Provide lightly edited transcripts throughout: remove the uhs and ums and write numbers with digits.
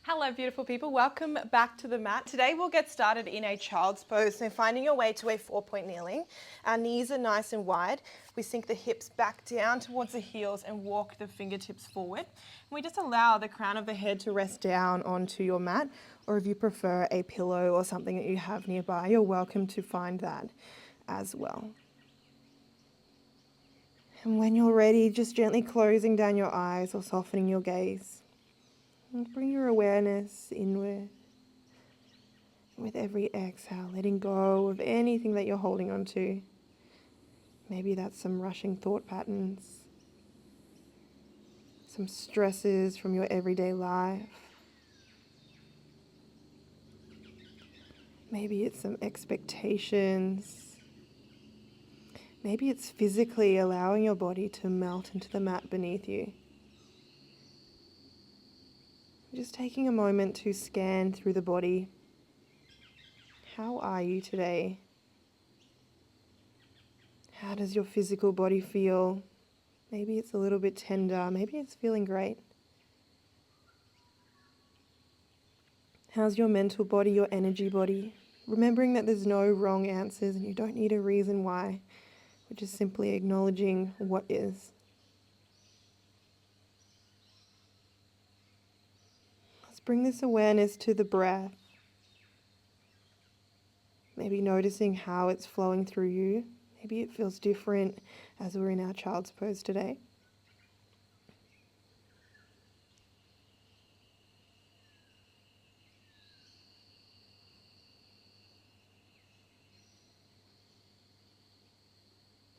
Hello beautiful people, welcome back to the mat. Today we'll get started in a child's pose. So finding your way to a 4-point kneeling. Our knees are nice and wide. We sink the hips back down towards the heels and walk the fingertips forward. And we just allow the crown of the head to rest down onto your mat, or if you prefer a pillow or something that you have nearby, you're welcome to find that as well. And when you're ready, just gently closing down your eyes or softening your gaze. And bring your awareness inward. With every exhale, letting go of anything that you're holding on to. Maybe that's some rushing thought patterns, some stresses from your everyday life. Maybe it's some expectations. Maybe it's physically allowing your body to melt into the mat beneath you. Just taking a moment to scan through the body. How are you today? How does your physical body feel? Maybe it's a little bit tender, maybe it's feeling great. How's your mental body, your energy body? Remembering that there's no wrong answers and you don't need a reason why. We're just simply acknowledging what is. Let's bring this awareness to the breath. Maybe noticing how it's flowing through you. Maybe it feels different as we're in our child's pose today.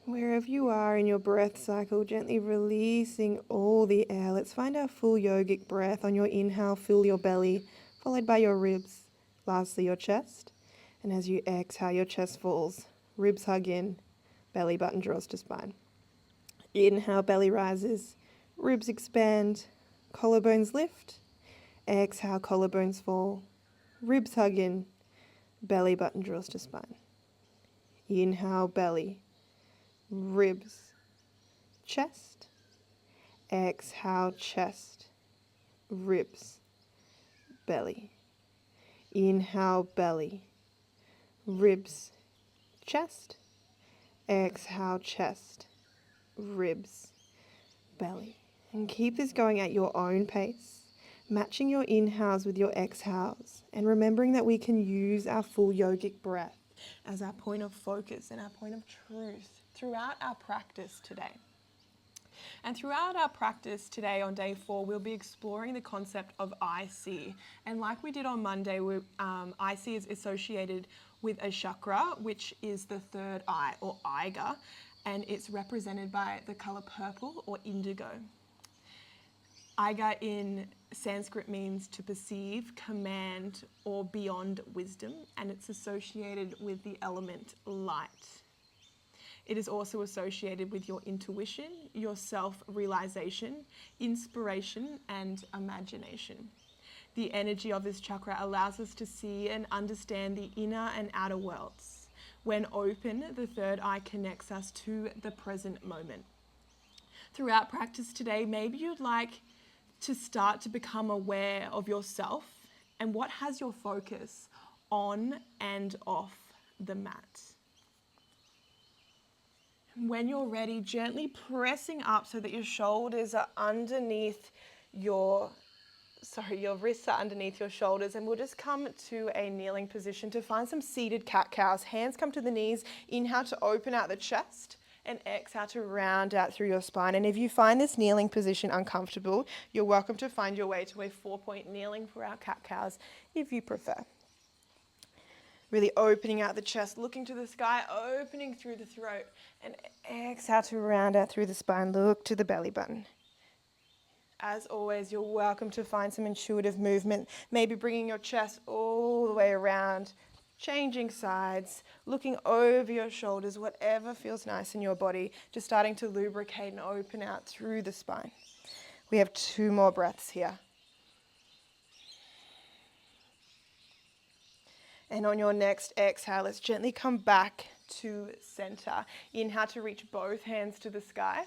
Wherever you are in your breath cycle, gently releasing all the air. Let's find our full yogic breath. On your inhale, fill your belly, followed by your ribs. Lastly, your chest. And as you exhale, your chest falls. Ribs hug in, belly button draws to spine. Inhale, belly rises, ribs expand, collarbones lift. Exhale, collarbones fall, ribs hug in, belly button draws to spine. Inhale, belly, ribs, chest. Exhale, chest, ribs, belly. Inhale, belly, ribs, chest. Exhale, chest, ribs, belly. And keep this going at your own pace, matching your inhales with your exhales, and remembering that we can use our full yogic breath as our point of focus and our point of truth throughout our practice today. And throughout our practice today on day 4, we'll be exploring the concept of I see. And like we did on Monday, I see is associated with a chakra, which is the third eye, or Iga, and it's represented by the color purple or indigo. Iga in Sanskrit means to perceive, command, or beyond wisdom, and it's associated with the element light. It is also associated with your intuition, your self-realization, inspiration, and imagination. The energy of this chakra allows us to see and understand the inner and outer worlds. When open, the third eye connects us to the present moment. Throughout practice today, maybe you'd like to start to become aware of yourself and what has your focus on and off the mat. When you're ready, gently pressing up so that your shoulders are underneath your wrists are underneath your shoulders, and we'll just come to a kneeling position to find some seated cat-cows. Hands come to the knees, inhale to open out the chest, and exhale to round out through your spine. And if you find this kneeling position uncomfortable, you're welcome to find your way to a 4-point kneeling for our cat-cows if you prefer. Really opening out the chest, looking to the sky, opening through the throat, and exhale to round out through the spine. Look to the belly button. As always, you're welcome to find some intuitive movement, maybe bringing your chest all the way around, changing sides, looking over your shoulders, whatever feels nice in your body, just starting to lubricate and open out through the spine. We have 2 more breaths here. And on your next exhale, let's gently come back to center. Inhale to reach both hands to the sky.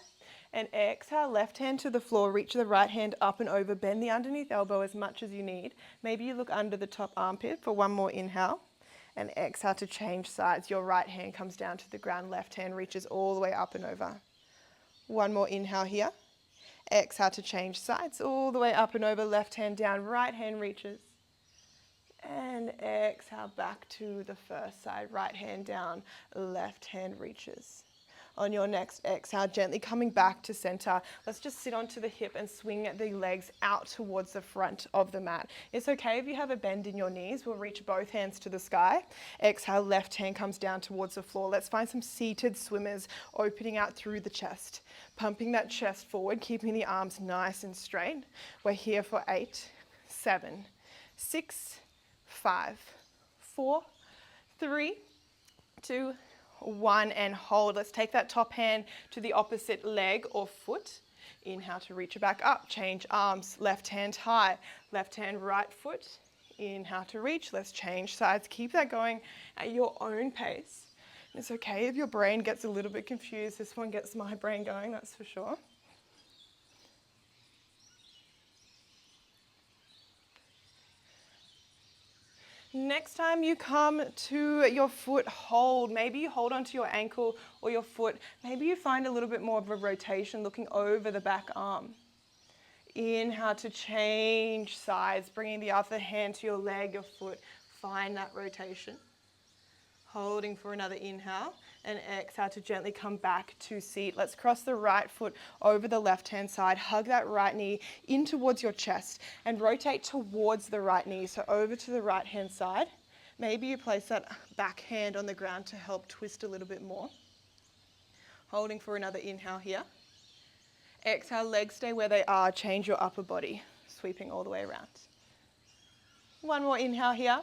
And exhale, left hand to the floor, reach the right hand up and over, bend the underneath elbow as much as you need. Maybe you look under the top armpit for one more inhale. And exhale to change sides. Your right hand comes down to the ground, left hand reaches all the way up and over. One more inhale here. Exhale to change sides, all the way up and over, left hand down, right hand reaches. And exhale back to the first side, right hand down, left hand reaches. On your next exhale, gently coming back to center. Let's just sit onto the hip and swing the legs out towards the front of the mat. It's okay if you have a bend in your knees. We'll reach both hands to the sky. Exhale, left hand comes down towards the floor. Let's find some seated swimmers, opening out through the chest. Pumping that chest forward, keeping the arms nice and straight. We're here for 8, 7, 6, 5, 4, 3, 2, 1, and hold. Let's take that top hand to the opposite leg or foot. Inhale to reach it back up. Change arms. Left hand high. Left hand, right foot. Inhale to reach. Let's change sides. Keep that going at your own pace. It's okay if your brain gets a little bit confused. This one gets my brain going, that's for sure. Next time you come to your foot, hold. Maybe you hold onto your ankle or your foot. Maybe you find a little bit more of a rotation looking over the back arm. Inhale to change sides, bringing the other hand to your leg, your foot. Find that rotation. Holding for another inhale, and exhale to gently come back to seat. Let's cross the right foot over the left hand side. Hug that right knee in towards your chest and rotate towards the right knee. So over to the right hand side. Maybe you place that back hand on the ground to help twist a little bit more. Holding for another inhale here. Exhale, legs stay where they are. Change your upper body, sweeping all the way around. One more inhale here.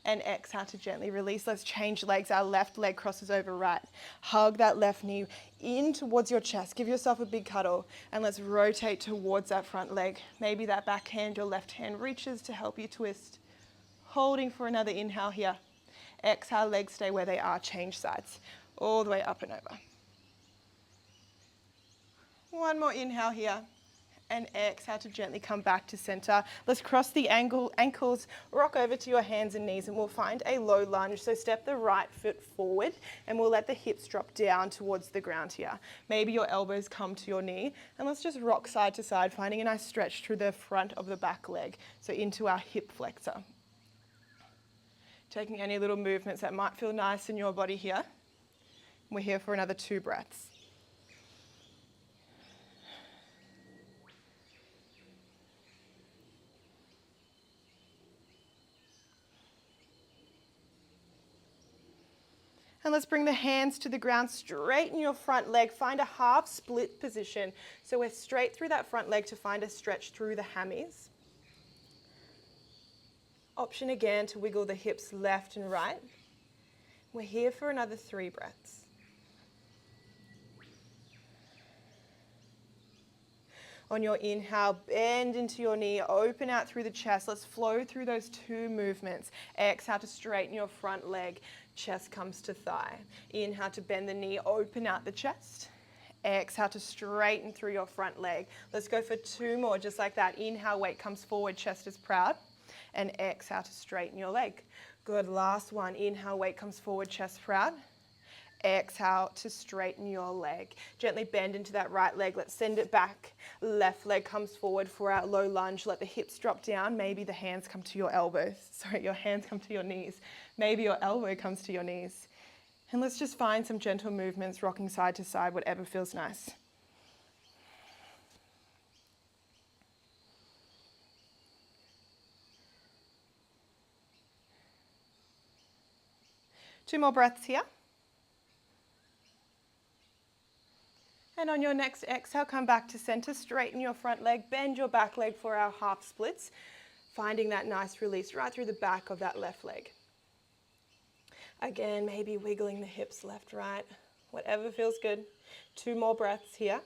And exhale to gently release. Let's change legs. Our left leg crosses over right. Hug that left knee in towards your chest. Give yourself a big cuddle. And let's rotate towards that front leg. Maybe that back hand, your left hand reaches to help you twist. Holding for another inhale here. Exhale, legs stay where they are. Change sides. All the way up and over. One more inhale here. And exhale to gently come back to center. Let's cross the ankles, rock over to your hands and knees, and we'll find a low lunge. So step the right foot forward and we'll let the hips drop down towards the ground here. Maybe your elbows come to your knee, and let's just rock side to side, finding a nice stretch through the front of the back leg. So into our hip flexor. Taking any little movements that might feel nice in your body here. We're here for another 2 breaths. And let's bring the hands to the ground, straighten your front leg, find a half split position. So we're straight through that front leg to find a stretch through the hammies. Option again to wiggle the hips left and right. We're here for another 3 breaths. On your inhale, bend into your knee, open out through the chest. Let's flow through those 2 movements. Exhale to straighten your front leg. Chest comes to thigh. Inhale to bend the knee, open out the chest. Exhale to straighten through your front leg. Let's go for 2 more, just like that. Inhale, weight comes forward, chest is proud. And exhale to straighten your leg. Good, last one. Inhale, weight comes forward, chest proud. Exhale to straighten your leg. Gently bend into that right leg. Let's send it back. Left leg comes forward for our low lunge. Let the hips drop down. Maybe the hands come to your elbows. Sorry, your hands come to your knees. Maybe your elbow comes to your knees. And let's just find some gentle movements, rocking side to side, whatever feels nice. Two more breaths here. And on your next exhale, come back to center, straighten your front leg, bend your back leg for our half splits, finding that nice release right through the back of that left leg. Again, maybe wiggling the hips left, right, whatever feels good. 2 more breaths here.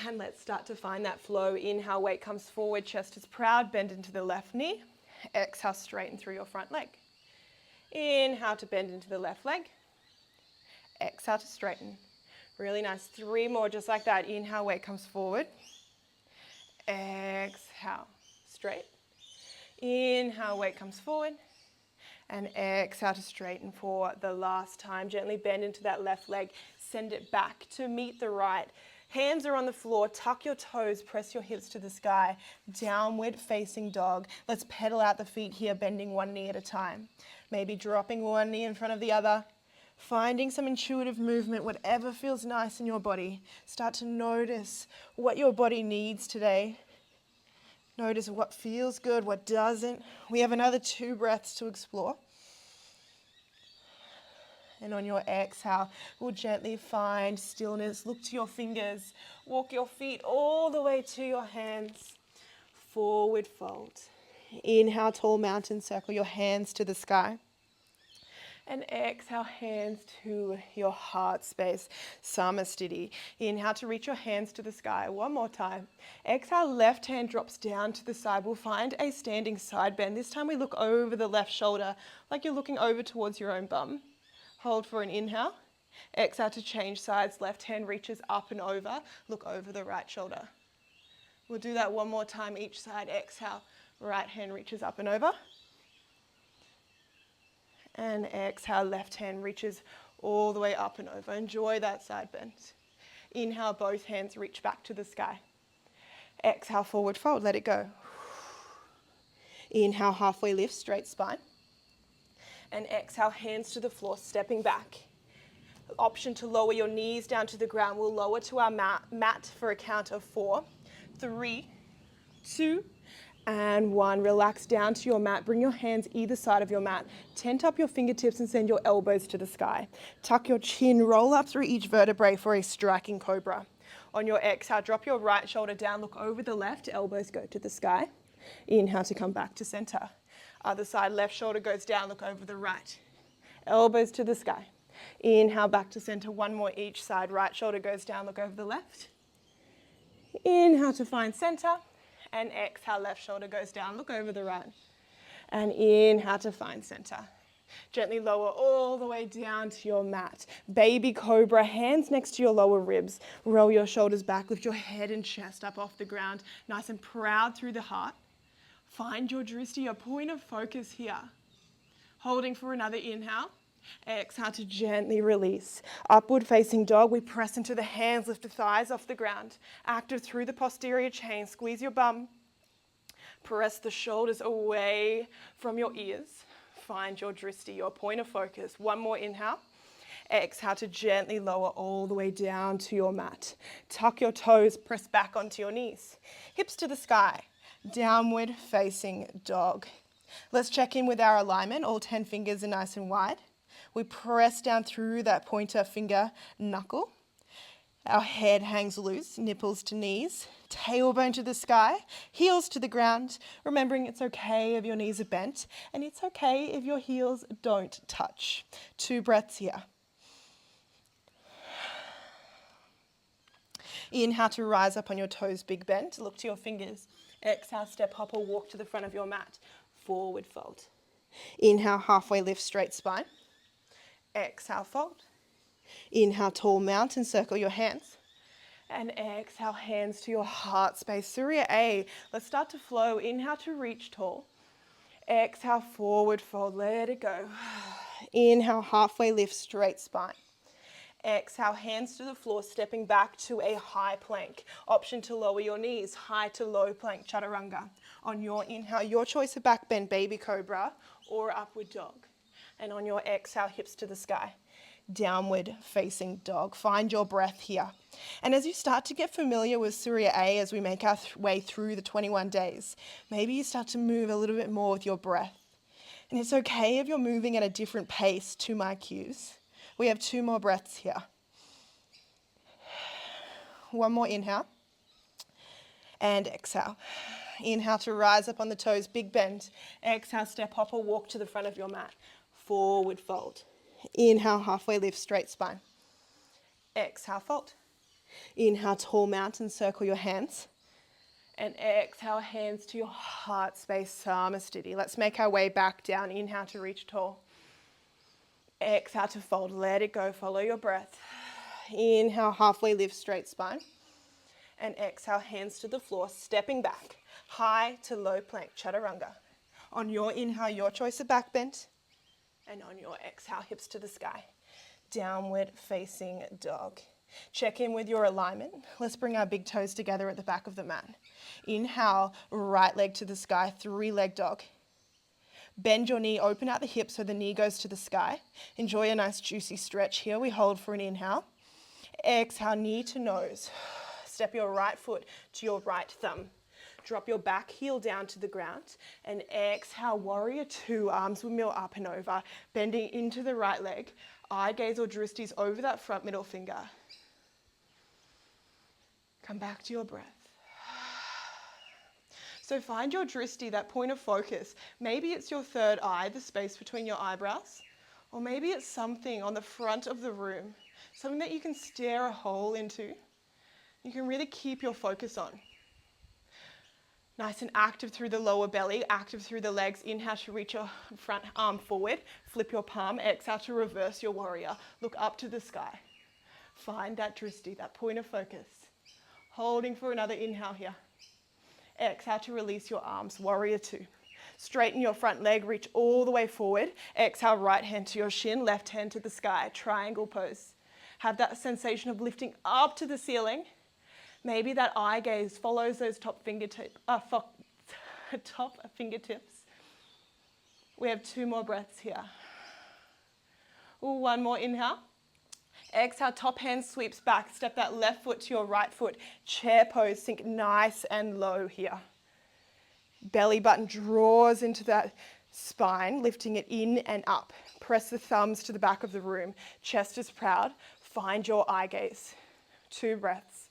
And let's start to find that flow. Inhale, weight comes forward, chest is proud, bend into the left knee. Exhale, straighten through your front leg. Inhale to bend into the left leg. Exhale to straighten. Really nice. 3 more, just like that. Inhale, weight comes forward. Exhale, straight. Inhale, weight comes forward. And exhale to straighten for the last time. Gently bend into that left leg. Send it back to meet the right. Hands are on the floor. Tuck your toes. Press your hips to the sky. Downward facing dog. Let's pedal out the feet here, bending one knee at a time. Maybe dropping one knee in front of the other. Finding some intuitive movement, whatever feels nice in your body. Start to notice what your body needs today. Notice what feels good, what doesn't. We have another 2 breaths to explore. And on your exhale, we'll gently find stillness. Look to your fingers. Walk your feet all the way to your hands. Forward fold. Inhale, tall mountain, circle your hands to the sky. And exhale, hands to your heart space, Samasthiti. Inhale to reach your hands to the sky. One more time. Exhale, left hand drops down to the side. We'll find a standing side bend. This time we look over the left shoulder, like you're looking over towards your own bum. Hold for an inhale. Exhale to change sides. Left hand reaches up and over. Look over the right shoulder. We'll do that one more time each side. Exhale, right hand reaches up and over. And exhale, left hand reaches all the way up and over. Enjoy that side bend. Inhale, both hands reach back to the sky. Exhale, forward fold, let it go. Inhale, halfway lift, straight spine. And exhale, hands to the floor, stepping back. Option to lower your knees down to the ground. We'll lower to our mat for a count of 4, 3, 2, and 1. Relax down to your mat. Bring your hands either side of your mat. Tent up your fingertips and send your elbows to the sky. Tuck your chin, roll up through each vertebrae for a striking cobra. On your exhale, drop your right shoulder down, look over the left, elbows go to the sky. Inhale to come back to center. Other side, left shoulder goes down, look over the right. Elbows to the sky. Inhale, back to center. 1 more each side. Right shoulder goes down, look over the left. Inhale to find center. And exhale, left shoulder goes down, look over the right. And inhale to find center. Gently lower all the way down to your mat. Baby cobra, hands next to your lower ribs. Roll your shoulders back, lift your head and chest up off the ground. Nice and proud through the heart. Find your drishti, your point of focus here. Holding for another inhale. Exhale to gently release. Upward facing dog, we press into the hands, lift the thighs off the ground. Active through the posterior chain, squeeze your bum. Press the shoulders away from your ears. Find your drishti, your point of focus. 1 more inhale. Exhale to gently lower all the way down to your mat. Tuck your toes, press back onto your knees. Hips to the sky. Downward facing dog. Let's check in with our alignment. All 10 fingers are nice and wide. We press down through that pointer finger knuckle. Our head hangs loose, nipples to knees, tailbone to the sky, heels to the ground. Remembering it's okay if your knees are bent, and it's okay if your heels don't touch. 2 breaths here. Inhale to rise up on your toes, big bend. Look to your fingers. Exhale, step hop or walk to the front of your mat. Forward fold. Inhale, halfway lift, straight spine. Exhale, fold. Inhale, tall mountain, circle your hands. And exhale, hands to your heart space. Surya A. Let's start to flow. Inhale to reach tall. Exhale, forward fold. Let it go. Inhale, halfway lift, straight spine. Exhale, hands to the floor, stepping back to a high plank. Option to lower your knees, high to low plank, chaturanga. On your inhale, your choice of back bend, baby cobra or upward dog. And on your exhale, hips to the sky. Downward facing dog. Find your breath here. And as you start to get familiar with Surya A as we make our way through the 21 days, maybe you start to move a little bit more with your breath. And it's okay if you're moving at a different pace to my cues. We have 2 more breaths here. 1 more inhale. And exhale. Inhale to rise up on the toes, big bend. Exhale, step hop or walk to the front of your mat. Forward fold. Inhale, halfway lift, straight spine. Exhale, fold. Inhale, tall mountain, circle your hands. And exhale, hands to your heart space, Samasthiti. Let's make our way back down. Inhale to reach tall. Exhale to fold, let it go, follow your breath. Inhale, halfway lift, straight spine. And exhale, hands to the floor, stepping back. High to low plank, chaturanga. On your inhale, your choice of back bend. And on your exhale, hips to the sky. Downward facing dog. Check in with your alignment. Let's bring our big toes together at the back of the mat. Inhale, right leg to the sky, 3-leg dog. Bend your knee, open out the hip so the knee goes to the sky. Enjoy a nice juicy stretch here. We hold for an inhale. Exhale, knee to nose. Step your right foot to your right thumb. Drop your back heel down to the ground. And exhale, warrior two, arms windmill up and over. Bending into the right leg. Eye gaze or dristis over that front middle finger. Come back to your breath. So find your dristi, that point of focus. Maybe it's your third eye, the space between your eyebrows. Or maybe it's something on the front of the room. Something that you can stare a hole into. You can really keep your focus on. Nice and active through the lower belly, active through the legs. Inhale to reach your front arm forward. Flip your palm. Exhale to reverse your warrior. Look up to the sky. Find that dristi, that point of focus. Holding for another inhale here. Exhale to release your arms, warrior two. Straighten your front leg, reach all the way forward. Exhale, right hand to your shin, left hand to the sky, triangle pose. Have that sensation of lifting up to the ceiling. Maybe that eye gaze follows those top fingertips. We have 2 more breaths here. Ooh, 1 more inhale. Exhale, top hand sweeps back. Step that left foot to your right foot. Chair pose, sink nice and low here. Belly button draws into that spine, lifting it in and up. Press the thumbs to the back of the room. Chest is proud. Find your eye gaze. 2 breaths.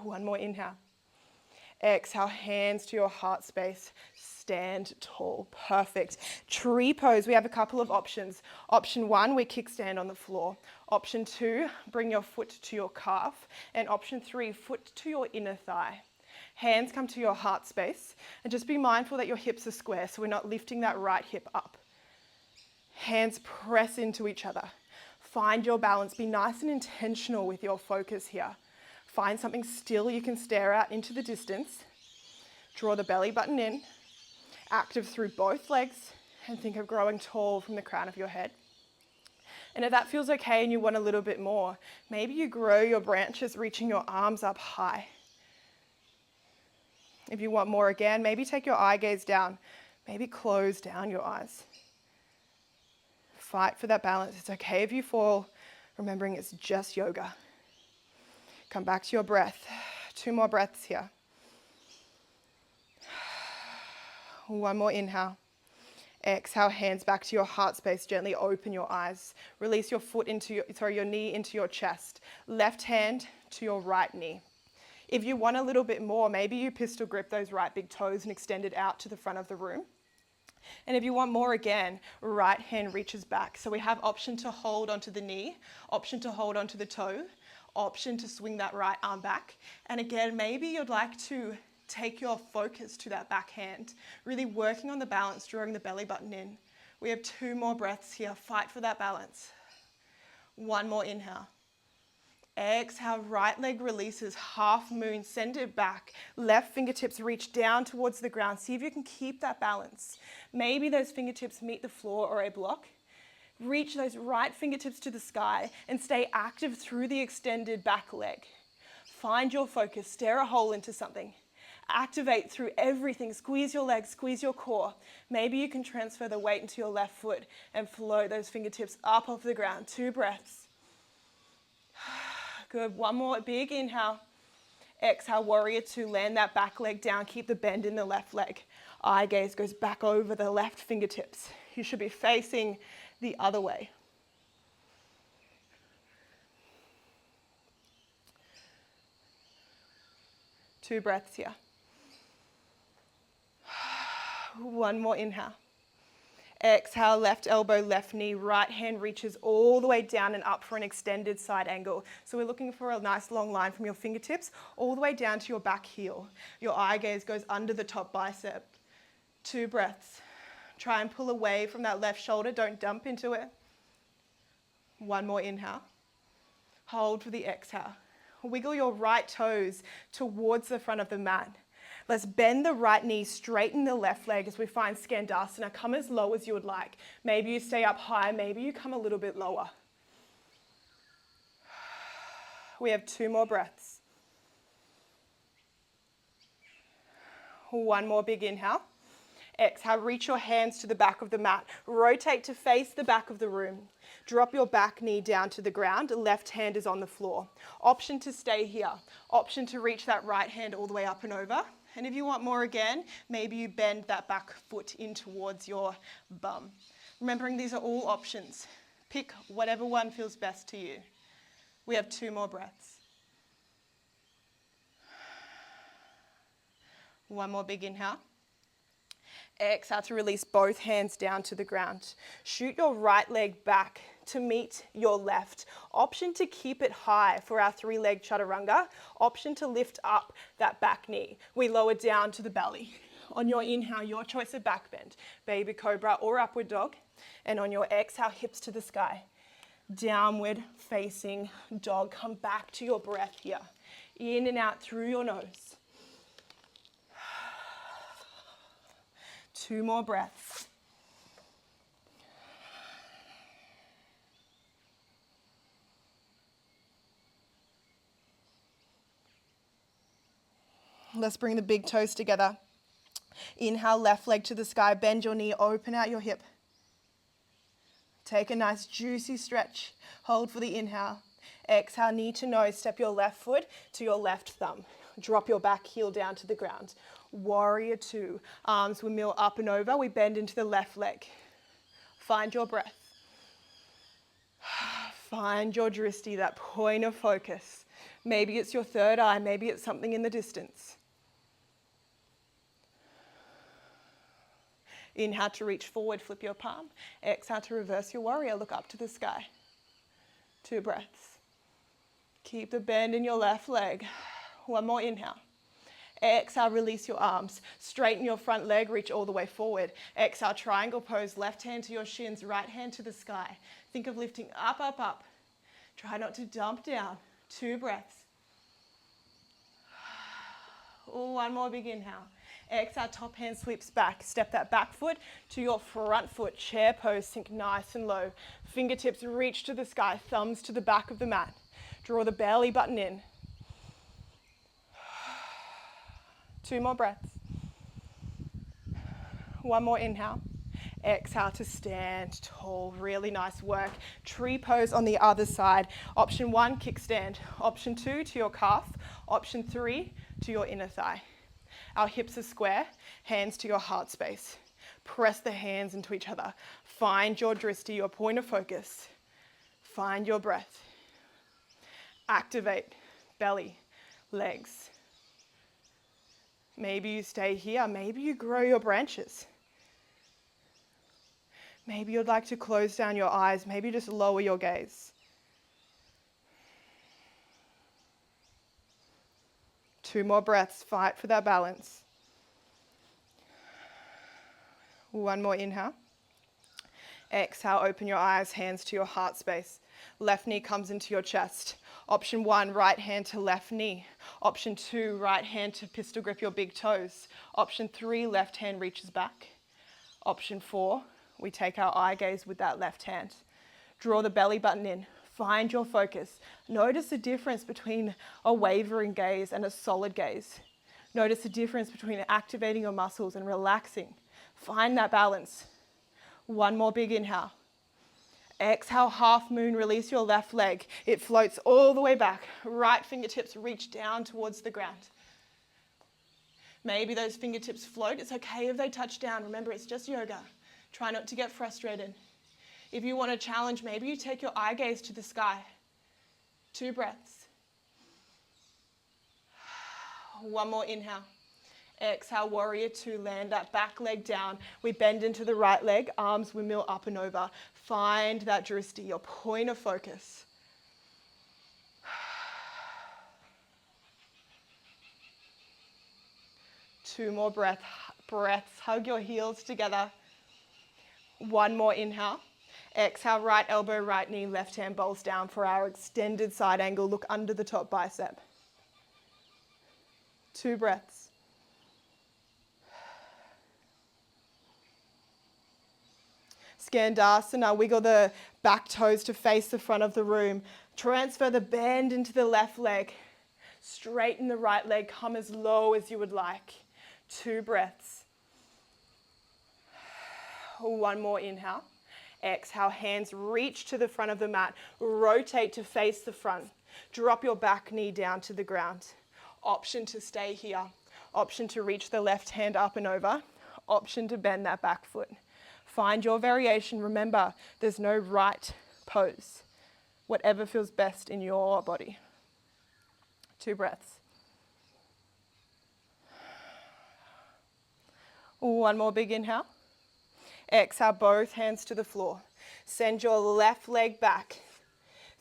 1 more inhale. Exhale, hands to your heart space. Stand tall. Perfect. Tree pose, we have a couple of options. Option 1, we kickstand on the floor. Option 2, bring your foot to your calf. And option 3, foot to your inner thigh. Hands come to your heart space. And just be mindful that your hips are square, so we're not lifting that right hip up. Hands press into each other. Find your balance. Be nice and intentional with your focus here. Find something still you can stare at into the distance. Draw the belly button in. Active through both legs. And think of growing tall from the crown of your head. And if that feels okay and you want a little bit more, maybe you grow your branches, reaching your arms up high. If you want more again, maybe take your eye gaze down. Maybe close down your eyes. Fight for that balance. It's okay if you fall, remembering it's just yoga. Come back to your breath. 2 more breaths here. 1 more inhale. Exhale, hands back to your heart space. Gently open your eyes. Release your foot your knee into your chest. Left hand to your right knee. If you want a little bit more, maybe you pistol grip those right big toes and extend it out to the front of the room. And if you want more again, right hand reaches back. So we have option to hold onto the knee, option to hold onto the toe, option to swing that right arm back. And again, maybe you'd like to take your focus to that back hand, really working on the balance, drawing the belly button in. We have 2 more breaths here. Fight for that balance. 1 more inhale. Exhale, right leg releases, half moon, send it back. Left fingertips reach down towards the ground. See if you can keep that balance. Maybe those fingertips meet the floor or a block. Reach those right fingertips to the sky and stay active through the extended back leg. Find your focus, stare a hole into something. Activate through everything. Squeeze your legs, squeeze your core. Maybe you can transfer the weight into your left foot and float those fingertips up off the ground. 2 breaths. Good. 1 more big inhale. Exhale, warrior two. Land that back leg down. Keep the bend in the left leg. Eye gaze goes back over the left fingertips. You should be facing the other way. Two breaths here. 1 more inhale. Exhale, left elbow, left knee, right hand reaches all the way down and up for an extended side angle. So we're looking for a nice long line from your fingertips all the way down to your back heel. Your eye gaze goes under the top bicep. 2 breaths. Try and pull away from that left shoulder. Don't dump into it. One more inhale. Hold for the exhale. Wiggle your right toes towards the front of the mat. Let's bend the right knee, straighten the left leg as we find Skandasana. Come as low as you would like. Maybe you stay up high, maybe you come a little bit lower. We have 2 more breaths. One more big inhale. Exhale, reach your hands to the back of the mat. Rotate to face the back of the room. Drop your back knee down to the ground. Left hand is on the floor. Option to stay here. Option to reach that right hand all the way up and over. And if you want more again, maybe you bend that back foot in towards your bum. Remembering these are all options. Pick whatever one feels best to you. We have 2 more breaths. One more big inhale. Exhale to release both hands down to the ground. Shoot your right leg back to meet your left. Option to keep it high for our 3-leg chaturanga. Option to lift up that back knee. We lower down to the belly. On your inhale, your choice of back bend, baby cobra or upward dog. And on your exhale, hips to the sky. Downward facing dog. Come back to your breath here. In and out through your nose. 2 more breaths. Let's bring the big toes together. Inhale, left leg to the sky. Bend your knee, open out your hip. Take a nice juicy stretch. Hold for the inhale. Exhale, knee to nose. Step your left foot to your left thumb. Drop your back heel down to the ground. Warrior 2. Arms windmill up and over. We bend into the left leg. Find your breath. Find your drishti, that point of focus. Maybe it's your third eye. Maybe it's something in the distance. Inhale to reach forward, flip your palm. Exhale to reverse your warrior, look up to the sky. 2 breaths. Keep the bend in your left leg. One more inhale. Exhale, release your arms. Straighten your front leg, reach all the way forward. Exhale, triangle pose, left hand to your shins, right hand to the sky. Think of lifting up, up, up. Try not to dump down. 2 breaths. One more big inhale. Exhale, top hand sweeps back. Step that back foot to your front foot. Chair pose, sink nice and low. Fingertips reach to the sky, thumbs to the back of the mat. Draw the belly button in. 2 more breaths. One more inhale. Exhale to stand tall. Really nice work. Tree pose on the other side. Option 1, kickstand. Option 2, to your calf. Option 3, to your inner thigh. Our hips are square, hands to your heart space. Press the hands into each other. Find your drishti, your point of focus. Find your breath. Activate belly, legs. Maybe you stay here. Maybe you grow your branches. Maybe you'd like to close down your eyes. Maybe just lower your gaze. 2 more breaths. Fight for that balance. One more inhale. Exhale, open your eyes, hands to your heart space. Left knee comes into your chest. Option 1, right hand to left knee. Option 2, right hand to pistol grip your big toes. Option 3, left hand reaches back. Option 4, we take our eye gaze with that left hand. Draw the belly button in. Find your focus. Notice the difference between a wavering gaze and a solid gaze. Notice the difference between activating your muscles and relaxing. Find that balance. One more big inhale. Exhale, half moon, release your left leg. It floats all the way back. Right fingertips reach down towards the ground. Maybe those fingertips float. It's okay if they touch down. Remember, it's just yoga. Try not to get frustrated. If you want a challenge, maybe you take your eye gaze to the sky. 2 breaths. One more inhale. Exhale, warrior 2, land that back leg down. We bend into the right leg, arms windmill up and over. Find that drishti, your point of focus. Two more breaths. Hug your heels together. One more inhale. Exhale, right elbow, right knee, left hand bowls down for our extended side angle. Look under the top bicep. 2 breaths. Skandasana, wiggle the back toes to face the front of the room. Transfer the bend into the left leg. Straighten the right leg, come as low as you would like. 2 breaths. 1 more inhale. Exhale, hands reach to the front of the mat. Rotate to face the front. Drop your back knee down to the ground. Option to stay here. Option to reach the left hand up and over. Option to bend that back foot. Find your variation. Remember, there's no right pose. Whatever feels best in your body. 2 breaths. 1 more big inhale. Exhale, both hands to the floor. Send your left leg back.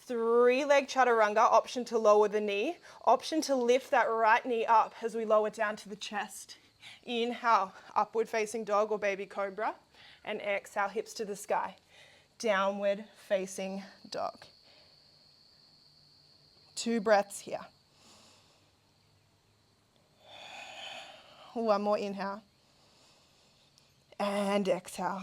3-leg chaturanga, option to lower the knee. Option to lift that right knee up as we lower down to the chest. Inhale, upward facing dog or baby cobra. And exhale, hips to the sky. Downward facing dog. 2 breaths here. 1 more inhale. And exhale.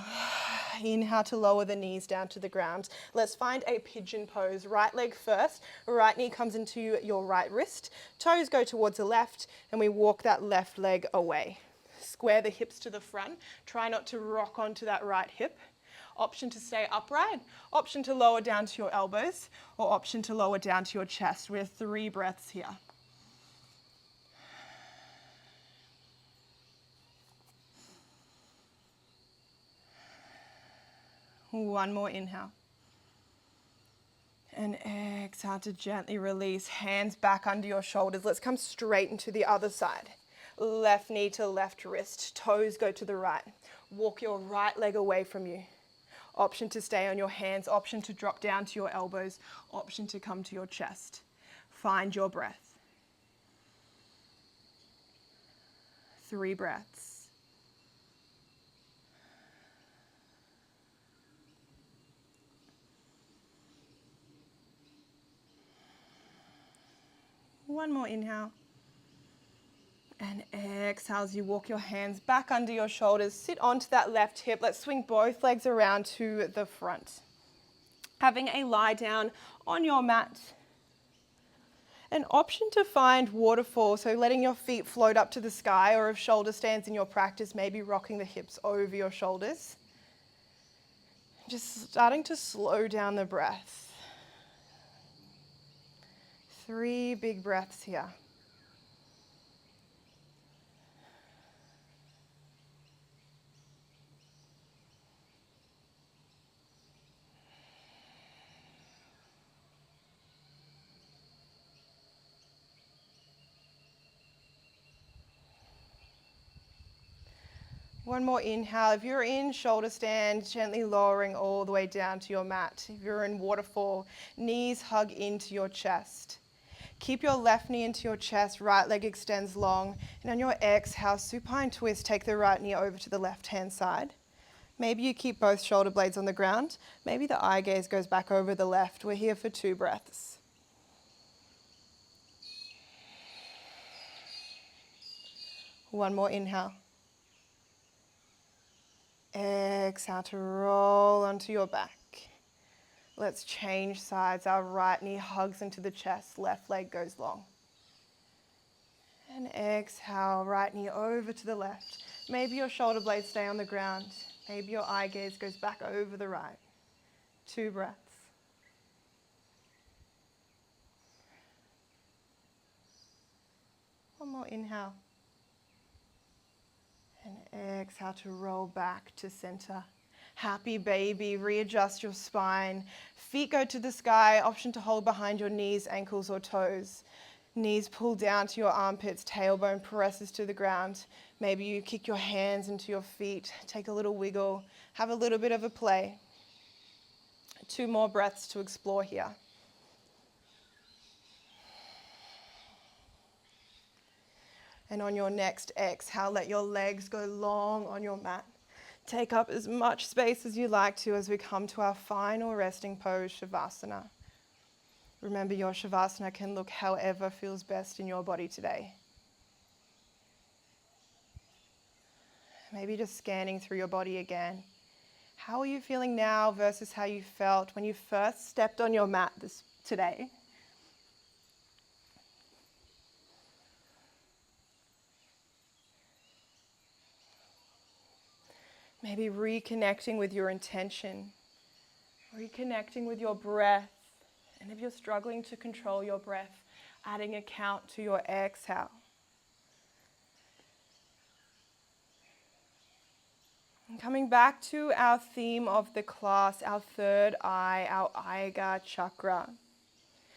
Inhale to lower the knees down to the ground. Let's find a pigeon pose. Right leg first. Right knee comes into your right wrist. Toes go towards the left, and we walk that left leg away. Square the hips to the front. Try not to rock onto that right hip. Option to stay upright. Option to lower down to your elbows, or option to lower down to your chest. We have 3 breaths here. One more inhale. And exhale to gently release. Hands back under your shoulders. Let's come straight into the other side. Left knee to left wrist. Toes go to the right. Walk your right leg away from you. Option to stay on your hands. Option to drop down to your elbows. Option to come to your chest. Find your breath. 3 breaths. One more inhale. And exhale as you walk your hands back under your shoulders. Sit onto that left hip. Let's swing both legs around to the front. Having a lie down on your mat. An option to find waterfall, so letting your feet float up to the sky, or if shoulder stands in your practice, maybe rocking the hips over your shoulders. Just starting to slow down the breath. 3 big breaths here. One more inhale. If you're in shoulder stand, gently lowering all the way down to your mat. If you're in waterfall, knees hug into your chest. Keep your left knee into your chest, right leg extends long. And on your exhale, supine twist, take the right knee over to the left-hand side. Maybe you keep both shoulder blades on the ground. Maybe the eye gaze goes back over the left. We're here for 2 breaths. One more inhale. Exhale to roll onto your back. Let's change sides. Our right knee hugs into the chest, left leg goes long. And exhale, right knee over to the left. Maybe your shoulder blades stay on the ground. Maybe your eye gaze goes back over the right. 2 breaths. One more inhale. And exhale to roll back to center. Happy baby, readjust your spine. Feet go to the sky, option to hold behind your knees, ankles or toes. Knees pull down to your armpits, tailbone presses to the ground. Maybe you kick your hands into your feet, take a little wiggle, have a little bit of a play. 2 more breaths to explore here. And on your next exhale, let your legs go long on your mat. Take up as much space as you like to as we come to our final resting pose, Shavasana. Remember, your Shavasana can look however feels best in your body today. Maybe just scanning through your body again. How are you feeling now versus how you felt when you first stepped on your mat today? Maybe reconnecting with your intention, reconnecting with your breath. And if you're struggling to control your breath, adding a count to your exhale. And coming back to our theme of the class, our third eye, our Ajna Chakra.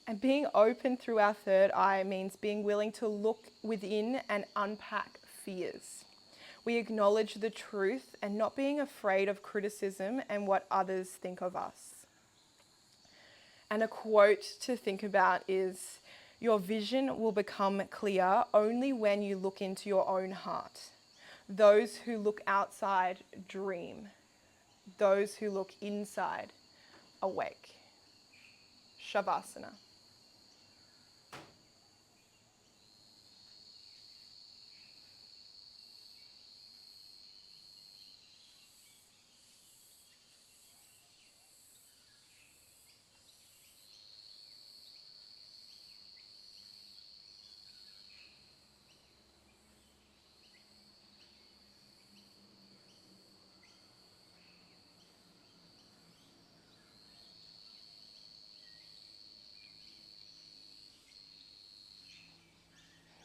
And being open through our third eye means being willing to look within and unpack fears. We acknowledge the truth and not being afraid of criticism and what others think of us. And a quote to think about is, "Your vision will become clear only when you look into your own heart. Those who look outside dream. Those who look inside awake." Shavasana.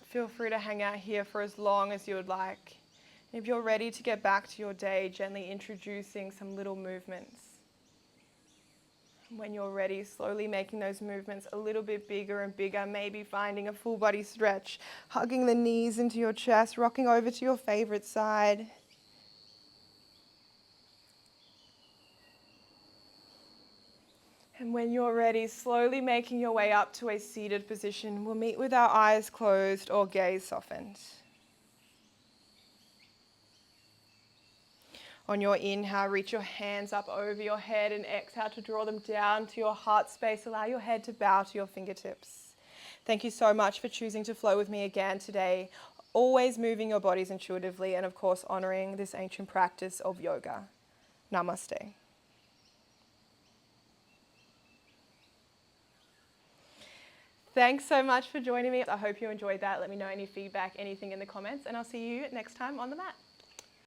Feel free to hang out here for as long as you would like. If you're ready to get back to your day, gently introducing some little movements. When you're ready, slowly making those movements a little bit bigger and bigger, maybe finding a full body stretch, hugging the knees into your chest, rocking over to your favorite side. And when you're ready, slowly making your way up to a seated position. We'll meet with our eyes closed or gaze softened. On your inhale, reach your hands up over your head and exhale to draw them down to your heart space. Allow your head to bow to your fingertips. Thank you so much for choosing to flow with me again today. Always moving your bodies intuitively and, of course, honoring this ancient practice of yoga. Namaste. Thanks so much for joining me. I hope you enjoyed that. Let me know any feedback, anything in the comments, and I'll see you next time on the mat.